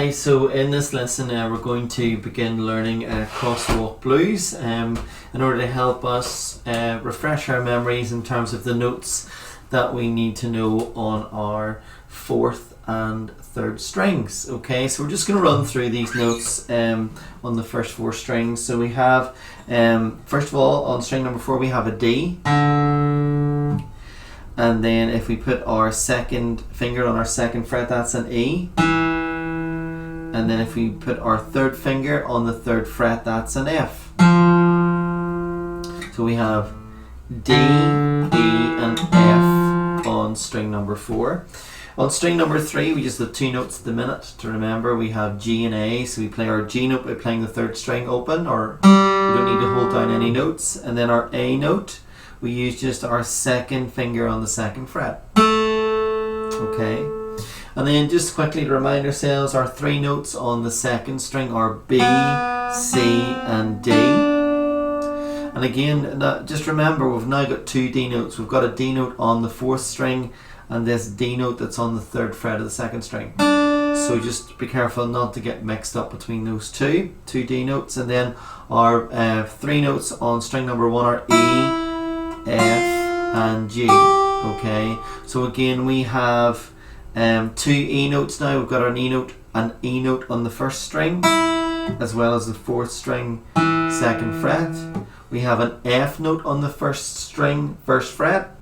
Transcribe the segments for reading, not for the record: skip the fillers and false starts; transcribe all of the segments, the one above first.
Okay, so in this lesson we're going to begin learning Crosswalk blues in order to help us refresh our memories in terms of the notes that we need to know on our fourth and third strings. Okay, so we're just going to run through these notes on the first four strings. So we have, first of all, on string number 4 we have a D. And then if we put our second finger on our second fret, that's an E. And then if we put our third finger on the third fret, that's an F. So we have D, E and F on string number 4. On string number 3 we just have 2 notes at the minute to remember. We have G and A, so we play our G note by playing the third string open, or we don't need to hold down any notes. And then our A note, we use just our second finger on the second fret. Okay. And then just quickly to remind ourselves, our 3 notes on the second string are B, C and D. And again, just remember we've now got 2 D notes. We've got a D note on the 4th string and this D note that's on the 3rd fret of the 2nd string. So just be careful not to get mixed up between those two D notes. And then our 3 notes on string number 1 are E, F and G. Okay, so again we have 2 E notes now. We've got an E note on the 1st string as well as the 4th string 2nd fret. We have an F note on the 1st string 1st fret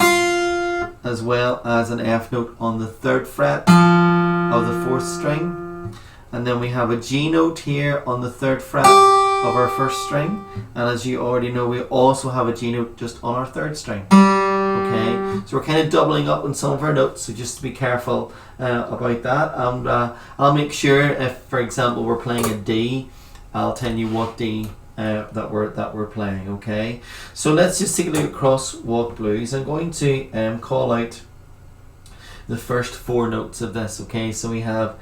as well as an F note on the 3rd fret of the 4th string. And then we have a G note here on the 3rd fret of our 1st string, and as you already know we also have a G note just on our 3rd string. Okay, so we're kind of doubling up on some of our notes, so just to be careful about that. And I'll make sure if, for example, we're playing a D, I'll tell you what D that we're playing. Okay, so let's just take a look at Crosswalk Blues. I'm going to call out the first 4 notes of this. Okay, so we have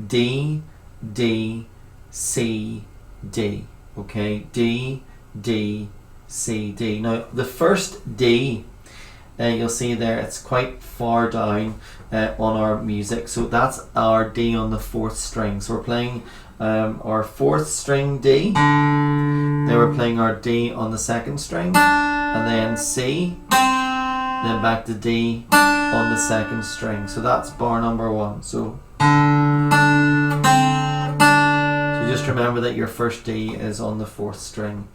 D, D, C, D. Okay, D, D, C, D. Now the first D, you'll see there it's quite far down on our music, so that's our D on the 4th string. So we're playing our 4th string D, then we're playing our D on the 2nd string, and then C, then back to D on the 2nd string. So that's bar number 1. So just remember that your first D is on the 4th string.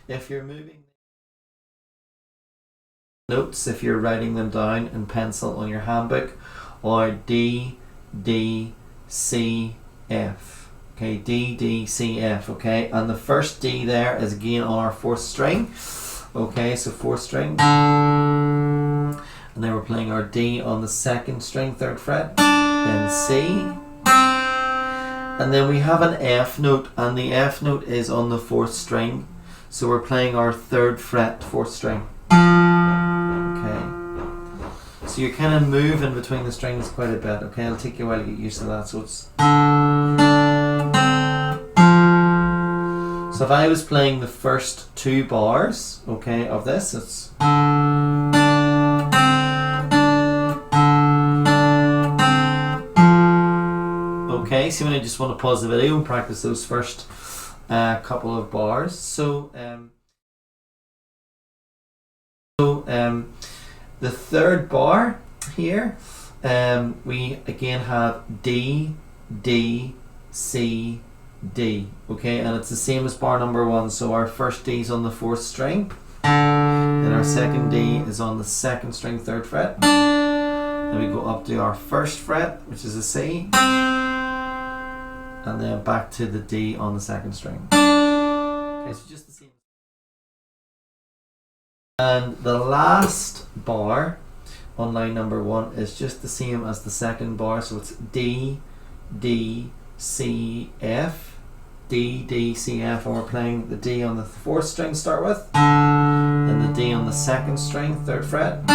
If you're moving notes, if you're writing them down in pencil on your handbook, or D, D, C, F. Okay, D, D, C, F. Okay, and the first D there is again on our 4th string. Okay, so 4th string, and then we're playing our D on the 2nd string 3rd fret, then C, and then we have an F note, and the F note is on the 4th string, so we're playing our 3rd fret 4th string. Okay, so you're kind of moving between the strings quite a bit. Okay, it'll take you a while to get used to that. So if I was playing the first 2 bars, okay, of this, it's okay. So I just want to pause the video and practice those first couple of bars. So the 3rd bar here, we again have D, D, C, D. Okay, and it's the same as bar number 1. So our first D is on the 4th string, then our second D is on the 2nd string 3rd fret, then we go up to our 1st fret, which is a C, and then back to the D on the 2nd string. Okay, so just the same. And the last bar on line number 1 is just the same as the 2nd bar, so it's D, D, C, F, D, D, C, F, and we're playing the D on the 4th string to start with, then the D on the 2nd string 3rd fret,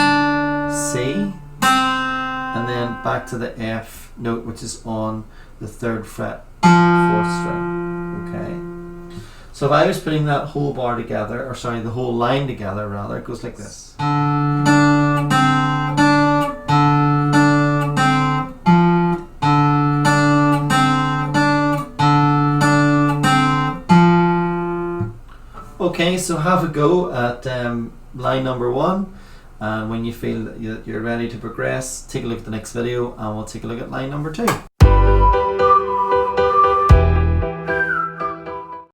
C, and then back to the F note, which is on the 3rd fret 4th string. Okay, so if I was putting that whole bar together, or sorry, the whole line together rather, it goes like this. Okay, so have a go at line number 1, and when you feel that you're ready to progress, take a look at the next video and we'll take a look at line number 2.